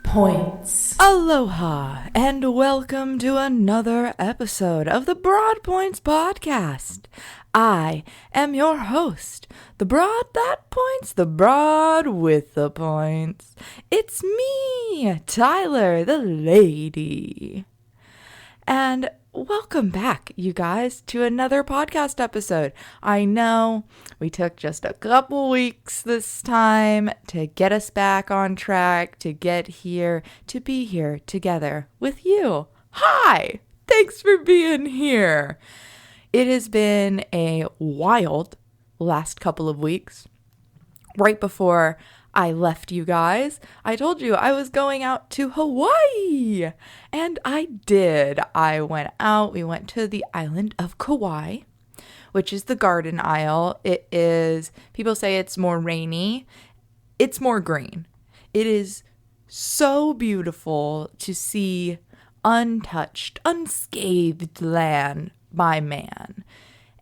Points. Aloha and welcome to another episode of the Broad Points Podcast. I am your host, the broad that points, the broad with the points. It's me, Tyler, the lady. And welcome back, you guys, to another podcast episode. I know we took just a couple weeks this time to get us back on track, to get here, to be here together with you. Hi! Thanks for being here. It has been a wild last couple of weeks. Right before I left you guys, I told you I was going out to Hawaii, and I did. I went out, we went to the island of Kauai, which is the Garden Isle. It is, people say it's more rainy, it's more green. It is so beautiful to see untouched, unscathed land by man.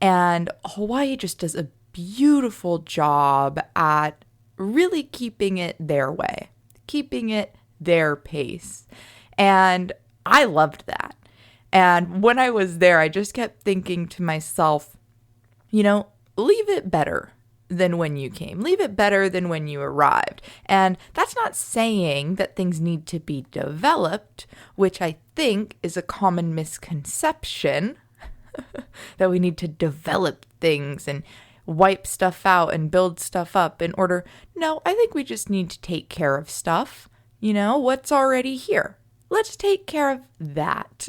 And Hawaii just does a beautiful job at really keeping it their way, keeping it their pace. And I loved that. And when I was there, I just kept thinking to myself, you know, leave it better than when you came. Leave it better than when you arrived. And that's not saying that things need to be developed, which I think is a common misconception, that we need to develop things and wipe stuff out and build stuff up in order. No, I think we just need to take care of stuff. You know, what's already here. Let's take care of that.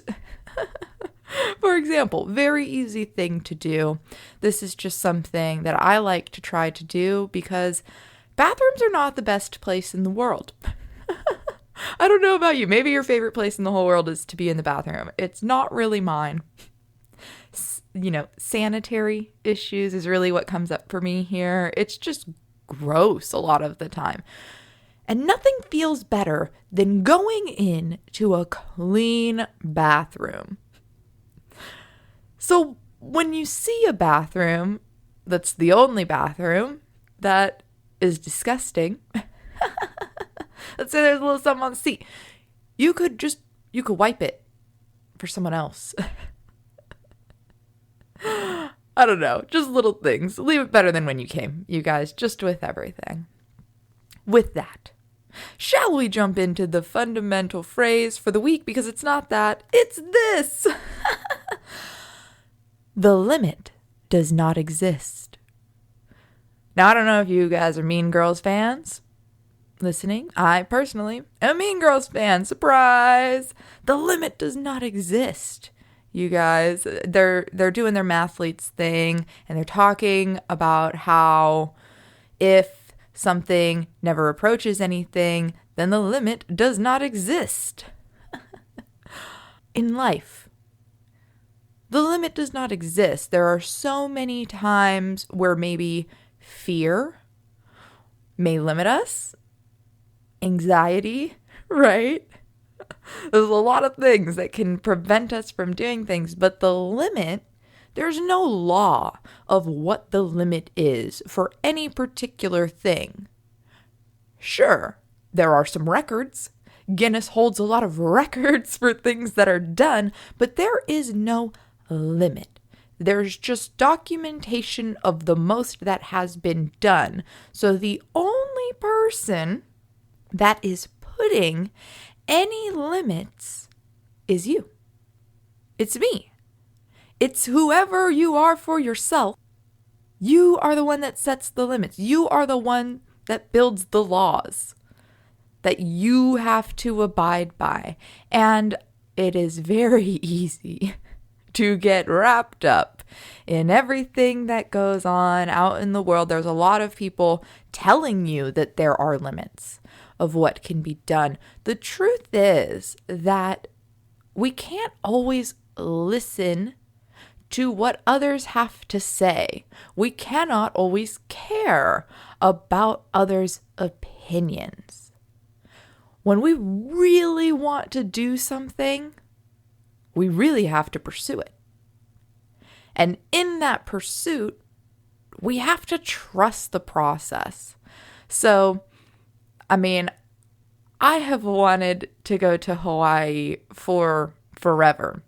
For example, very easy thing to do. This is just something that I like to try to do because bathrooms are not the best place in the world. I don't know about you. Maybe your favorite place in the whole world is to be in the bathroom. It's not really mine. You know, sanitary issues is really what comes up for me here. It's just gross a lot of the time. And nothing feels better than going in to a clean bathroom. So when you see a bathroom that's the only bathroom that is disgusting, let's say there's a little something on the seat, you could wipe it for someone else. I don't know, just little things. Leave it better than when you came, you guys, just with everything. With that, shall we jump into the fundamental phrase for the week? Because it's not that, it's this. The limit does not exist. Now, I don't know if you guys are Mean Girls fans listening. I personally am a Mean Girls fan. Surprise! The limit does not exist. You guys, they're doing their mathletes thing, and they're talking about how if something never approaches anything, then the limit does not exist. In life, the limit does not exist. There are so many times where maybe fear may limit us, anxiety, right? There's a lot of things that can prevent us from doing things, but the limit, there's no law of what the limit is for any particular thing. Sure, there are some records. Guinness holds a lot of records for things that are done, but there is no limit. There's just documentation of the most that has been done. So the only person that is putting any limits is you. It's me. It's whoever you are for yourself. You are the one that sets the limits. You are the one that builds the laws that you have to abide by. And it is very easy to get wrapped up in everything that goes on out in the world. There's a lot of people telling you that there are limits of what can be done. The truth is that we can't always listen to what others have to say. We cannot always care about others' opinions. When we really want to do something, we really have to pursue it. And in that pursuit, we have to trust the process. So, I have wanted to go to Hawaii for forever.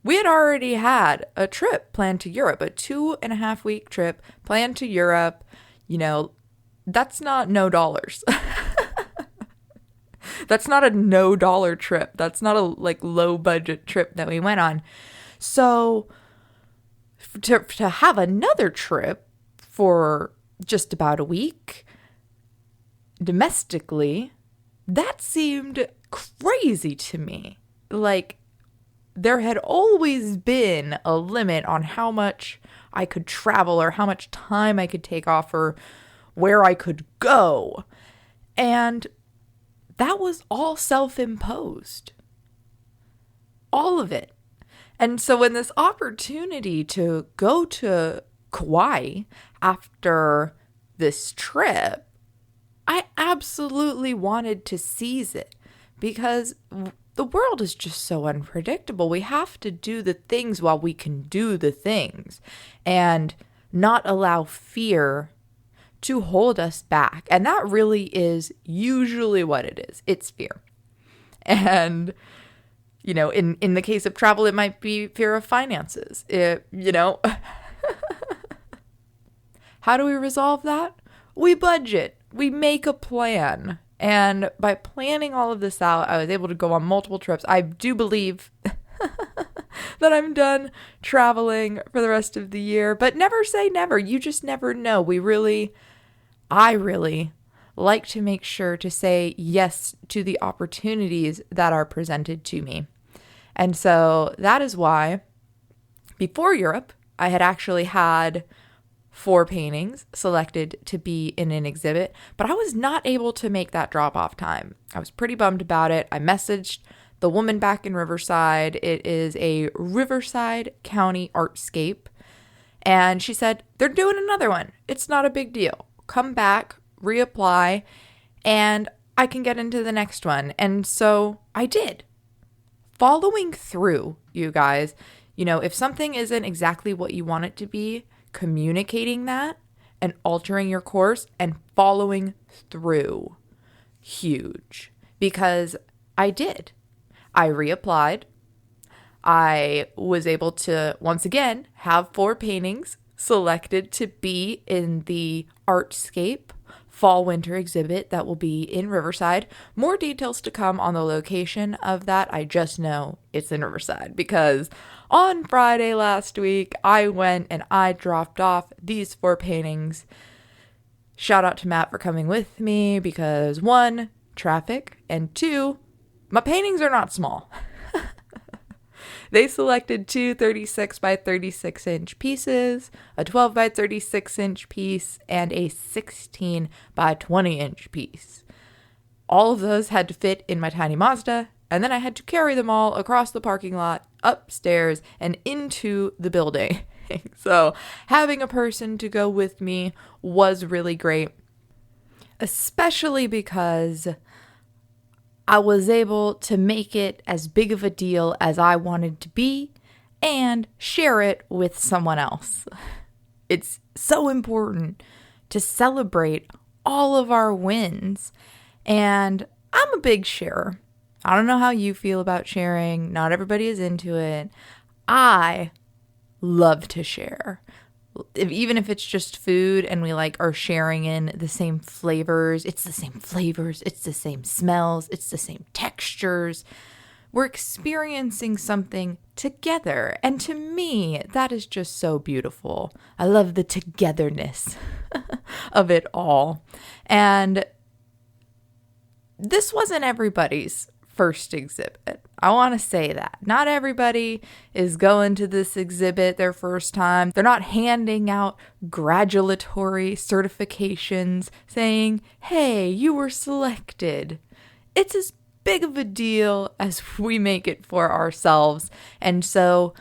We had already had a trip planned to Europe, a 2.5-week trip planned to Europe. That's not no dollars. That's not a no dollar trip. That's not a low budget trip that we went on. So to have another trip for just about a week domestically, that seemed crazy to me. There had always been a limit on how much I could travel or how much time I could take off or where I could go. And that was all self-imposed. All of it. And so when this opportunity to go to Kauai after this trip, I absolutely wanted to seize it because the world is just so unpredictable. We have to do the things while we can do the things and not allow fear to hold us back. And that really is usually what it is. It's fear. And, in the case of travel, it might be fear of finances. How do we resolve that? We budget. We make a plan. And by planning all of this out, I was able to go on multiple trips. I do believe that I'm done traveling for the rest of the year. But never say never. You just never know. I really like to make sure to say yes to the opportunities that are presented to me. And so that is why before Europe, I had actually had 4 paintings selected to be in an exhibit, but I was not able to make that drop-off time. I was pretty bummed about it. I messaged the woman back in Riverside. It is a Riverside County Artscape. And she said, they're doing another one. It's not a big deal. Come back, reapply, and I can get into the next one. And so I did. Following through, you guys, if something isn't exactly what you want it to be, communicating that and altering your course and following through. Huge. Because I did. I reapplied. I was able to, once again, have 4 paintings selected to be in the Artscape fall-winter exhibit that will be in Riverside. More details to come on the location of that. I just know it's in Riverside because on Friday last week, I went and I dropped off these 4 paintings. Shout out to Matt for coming with me because 1, traffic, and 2, my paintings are not small. They selected 2 36 by 36 inch pieces, a 12 by 36 inch piece, and a 16 by 20 inch piece. All of those had to fit in my tiny Mazda, and then I had to carry them all across the parking lot, upstairs, and into the building. So having a person to go with me was really great, especially because I was able to make it as big of a deal as I wanted to be and share it with someone else. It's so important to celebrate all of our wins. And I'm a big sharer. I don't know how you feel about sharing. Not everybody is into it. I love to share. Even if it's just food and we are sharing in the same flavors, it's the same flavors, it's the same smells, it's the same textures. We're experiencing something together. And to me, that is just so beautiful. I love the togetherness of it all. And this wasn't everybody's first exhibit. I want to say that. Not everybody is going to this exhibit their first time. They're not handing out gratulatory certifications saying, hey, you were selected. It's as big of a deal as we make it for ourselves. And so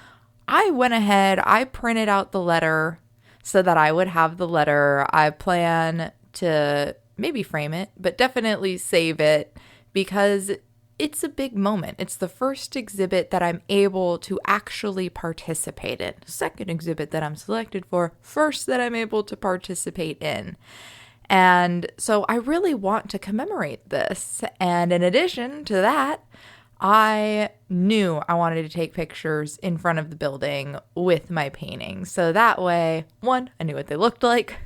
I went ahead, I printed out the letter so that I would have the letter. I plan to maybe frame it, but definitely save it because it's a big moment. It's the first exhibit that I'm able to actually participate in. Second exhibit that I'm selected for, first that I'm able to participate in. And so I really want to commemorate this. And in addition to that, I knew I wanted to take pictures in front of the building with my paintings. So that way, one, I knew what they looked like.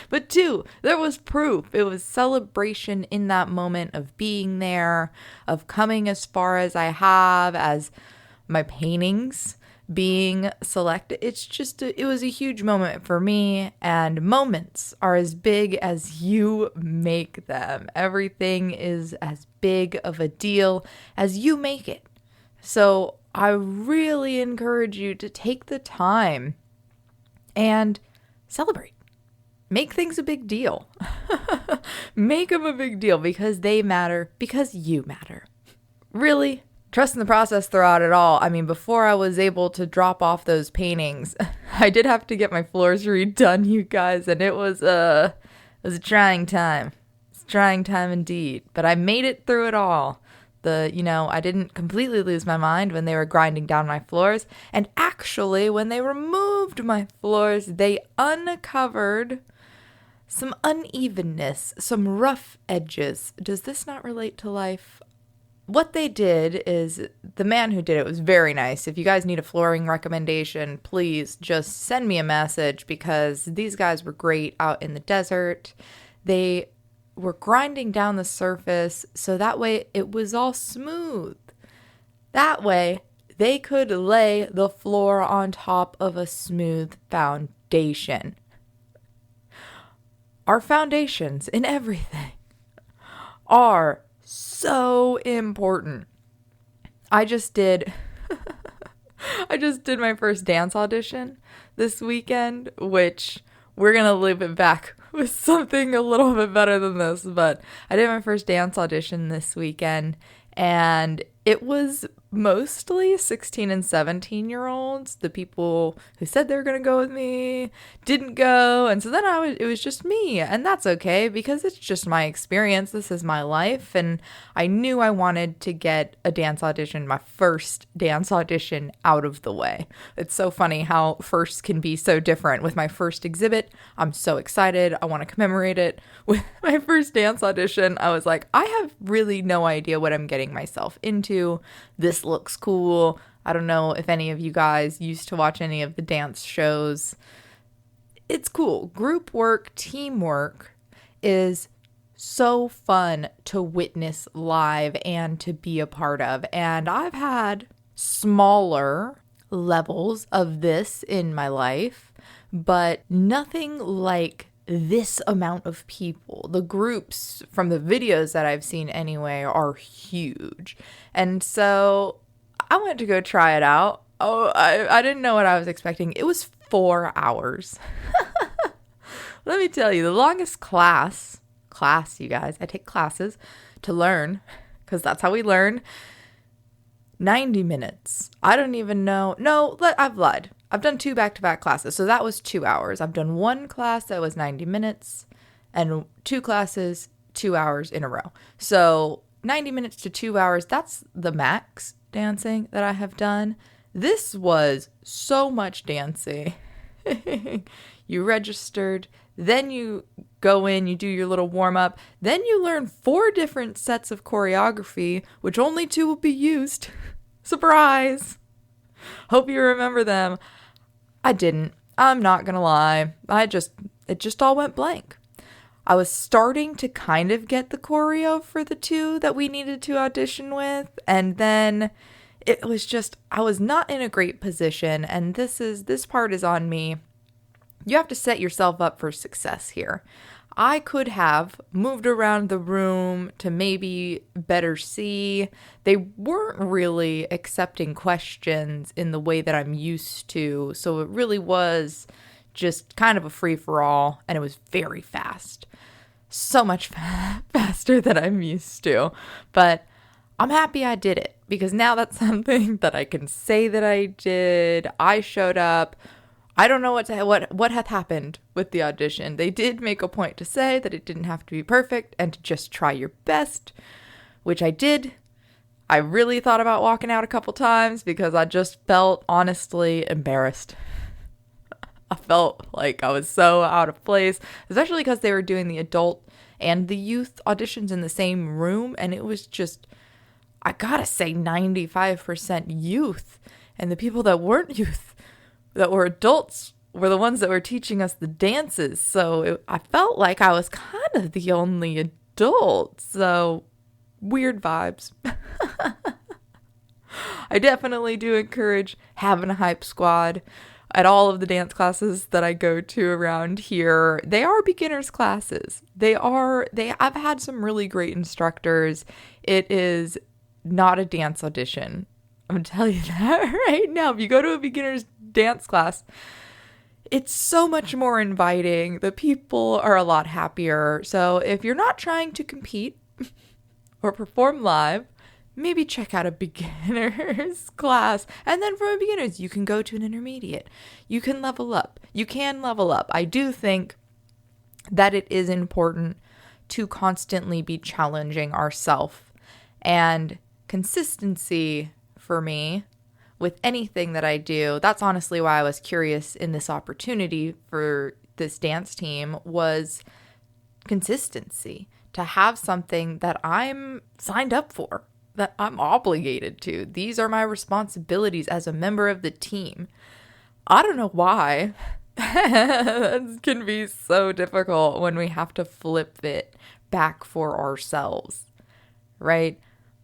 But two, there was proof. It was celebration in that moment of being there, of coming as far as I have, as my paintings being selected. It was a huge moment for me, and moments are as big as you make them. Everything is as big of a deal as you make it. So I really encourage you to take the time and celebrate. Make things a big deal. Make them a big deal because they matter, because you matter. Really, trust in the process throughout it all. I mean, before I was able to drop off those paintings, I did have to get my floors redone, you guys, and it was a trying time. It's a trying time indeed, but I made it through it all. I didn't completely lose my mind when they were grinding down my floors, and actually, when they removed my floors, they uncovered some unevenness, some rough edges. Does this not relate to life? What they did is, the man who did it was very nice. If you guys need a flooring recommendation, please just send me a message because these guys were great out in the desert. They were grinding down the surface so that way it was all smooth. That way they could lay the floor on top of a smooth foundation. Our foundations in everything are so important. I just did my first dance audition this weekend, which we're going to loop it back with something a little bit better than this, but I did my first dance audition this weekend, and it was mostly 16 and 17-year-olds. The people who said they were going to go with me didn't go. And so then it was just me. And that's okay because it's just my experience. This is my life. And I knew I wanted to get a dance audition, my first dance audition, out of the way. It's so funny how firsts can be so different. With my first exhibit, I'm so excited. I want to commemorate it. With my first dance audition, I was like, I have really no idea what I'm getting myself into. This looks cool. I don't know if any of you guys used to watch any of the dance shows. It's cool. Group work, teamwork is so fun to witness live and to be a part of. And I've had smaller levels of this in my life, but nothing like this amount of people. The groups from the videos that I've seen anyway are huge. And so I went to go try it out. Oh, I didn't know what I was expecting. It was 4 hours. Let me tell you, the longest class, you guys, I take classes to learn because that's how we learn. 90 minutes. I don't even know. No, I've lied. I've done 2 back-to-back classes, so that was 2 hours. I've done 1 class that was 90 minutes and 2 classes, 2 hours in a row. So 90 minutes to 2 hours, that's the max dancing that I have done. This was so much dancing. You registered, then you go in, you do your little warm-up, then you learn 4 different sets of choreography, which only 2 will be used. Surprise! Hope you remember them. I didn't. I'm not gonna lie. It just all went blank. I was starting to kind of get the choreo for the 2 that we needed to audition with, and then it was just, I was not in a great position, and this part is on me. You have to set yourself up for success here. I could have moved around the room to maybe better see. They weren't really accepting questions in the way that I'm used to, so it really was just kind of a free-for-all, and it was very fast. So much faster than I'm used to. But I'm happy I did it because now that's something that I can say that I did. I showed up. I don't know what had happened with the audition. They did make a point to say that it didn't have to be perfect and to just try your best, which I did. I really thought about walking out a couple times because I just felt honestly embarrassed. I felt like I was so out of place, especially because they were doing the adult and the youth auditions in the same room. And it was just, I gotta say, 95% youth. And the people that weren't youth, that were adults, were the ones that were teaching us the dances. So I felt like I was kind of the only adult. So weird vibes. I definitely do encourage having a hype squad at all of the dance classes that I go to around here. They are beginners classes. I've had some really great instructors. It is not a dance audition. I'm gonna tell you that right now. If you go to a beginner's dance class, it's so much more inviting. The people are a lot happier. So if you're not trying to compete or perform live, maybe check out a beginner's class. And then from a beginner's, you can go to an intermediate. You can level up. I do think that it is important to constantly be challenging ourselves. And consistency for me with anything that I do, that's honestly why I was curious in this opportunity for this dance team, was consistency. To have something that I'm signed up for, that I'm obligated to. These are my responsibilities as a member of the team. I don't know why. That can be so difficult when we have to flip it back for ourselves, right?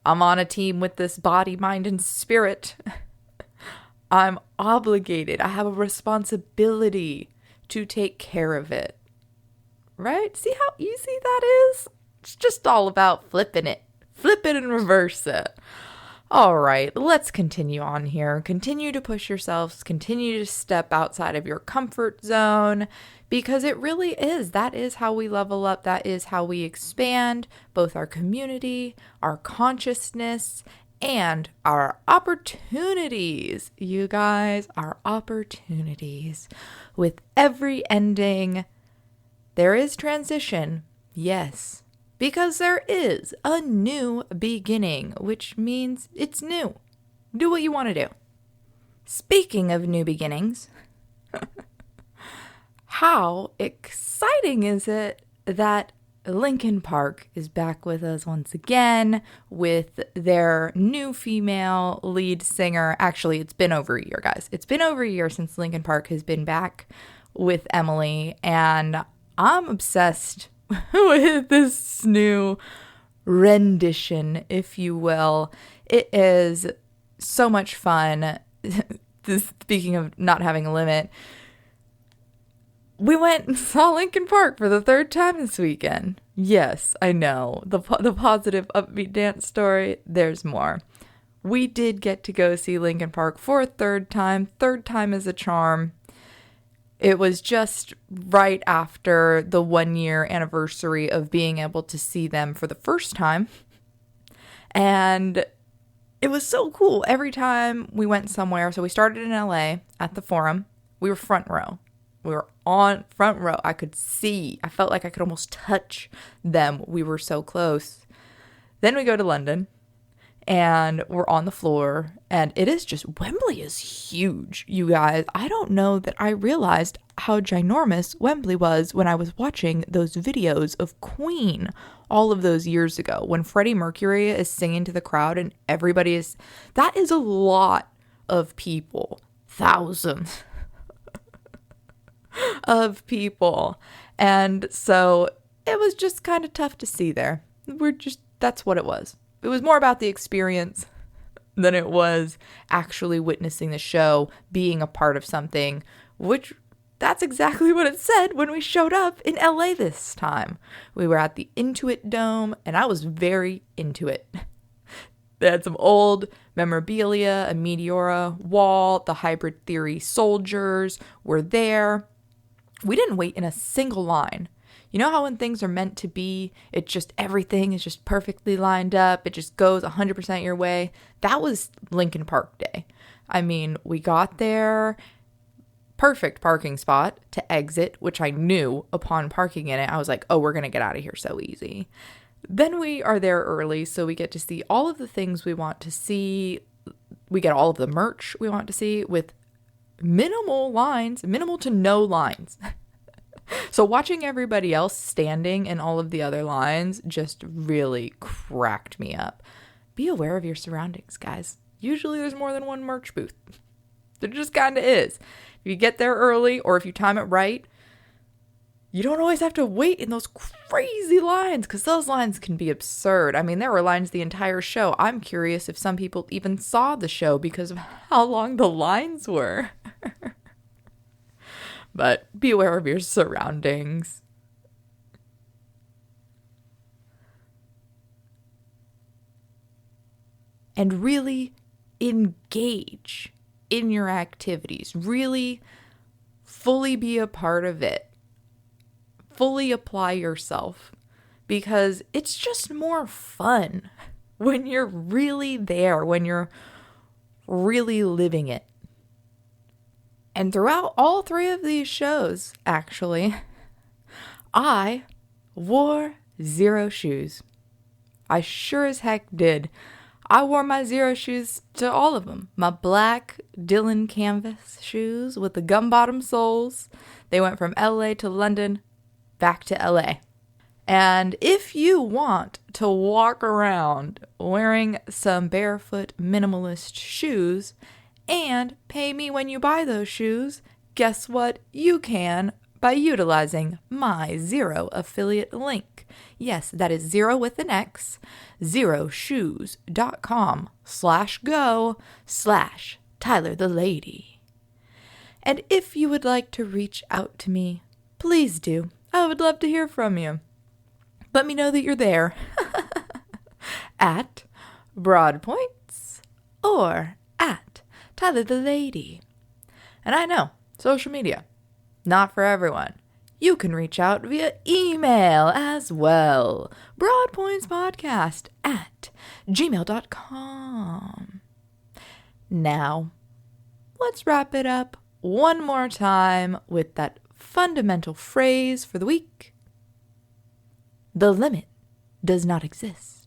I'm on a team with this body, mind, and spirit. I'm obligated. I have a responsibility to take care of it, right? See how easy that is? It's just all about flipping it. Flip it and reverse it. All right, let's continue on here. Continue to push yourselves. Continue to step outside of your comfort zone, because it really is. That is how we level up. That is how we expand both our community, our consciousness, and our opportunities. You guys, our opportunities. With every ending, there is transition. Yes. Because there is a new beginning, which means it's new. Do what you want to do. Speaking of new beginnings, how exciting is it that Linkin Park is back with us once again with their new female lead singer. Actually, it's been over a year, guys. It's been over a year since Linkin Park has been back with Emily, and I'm obsessed with this new rendition, if you will. It is so much fun. Speaking of not having a limit, we went and saw Linkin Park for the third time this weekend. Yes, I know. The positive, upbeat dance story, there's more. We did get to go see Linkin Park for a third time. Third time is a charm. It was just right after the 1-year anniversary of being able to see them for the first time. And it was so cool. Every time we went somewhere, so we started in LA at the Forum. We were front row. We were on front row. I could see. I felt like I could almost touch them. We were so close. Then we go to London. And we're on the floor, and it is just, Wembley is huge, you guys. I don't know that I realized how ginormous Wembley was when I was watching those videos of Queen all of those years ago, when Freddie Mercury is singing to the crowd and everybody is, that is a lot of people, thousands of people. And so it was just kind of tough to see there. That's what it was. It was more about the experience than it was actually witnessing the show, being a part of something, which that's exactly what it said when we showed up in LA this time. We were at the Intuit Dome, and I was very into it. They had some old memorabilia, a Meteora wall, the Hybrid Theory soldiers were there. We didn't wait in a single line. You know how when things are meant to be, everything is just perfectly lined up. It just goes 100% your way. That was Lincoln Park Day. I mean, we got there, perfect parking spot to exit, which I knew upon parking in it. I was like, oh, we're going to get out of here so easy. Then we are there early, so we get to see all of the things we want to see. We get all of the merch we want to see with minimal to no lines. So watching everybody else standing in all of the other lines just really cracked me up. Be aware of your surroundings, guys. Usually there's more than one merch booth. There just kind of is. If you get there early or if you time it right, you don't always have to wait in those crazy lines, because those lines can be absurd. I mean, there were lines the entire show. I'm curious if some people even saw the show because of how long the lines were. But be aware of your surroundings. And really engage in your activities. Really fully be a part of it. Fully apply yourself. Because it's just more fun when you're really there, when you're really living it. And throughout all 3 of these shows, actually, I wore zero shoes. I sure as heck did. I wore my zero shoes to all of them. My black Dylan canvas shoes with the gum bottom soles. They went from LA to London, back to LA. And if you want to walk around wearing some barefoot minimalist shoes and pay me when you buy those shoes, guess what? You can by utilizing my Xero affiliate link. Yes, that is Xero with an X, xeroshoes.com/go/Tyler the Lady. And if you would like to reach out to me, please do. I would love to hear from you. Let me know that you're there at Broadpoints or at Tyler the Lady. And I know, social media, not for everyone. You can reach out via email as well. broadpointspodcast@gmail.com. Now, let's wrap it up one more time with that fundamental phrase for the week. The limit does not exist.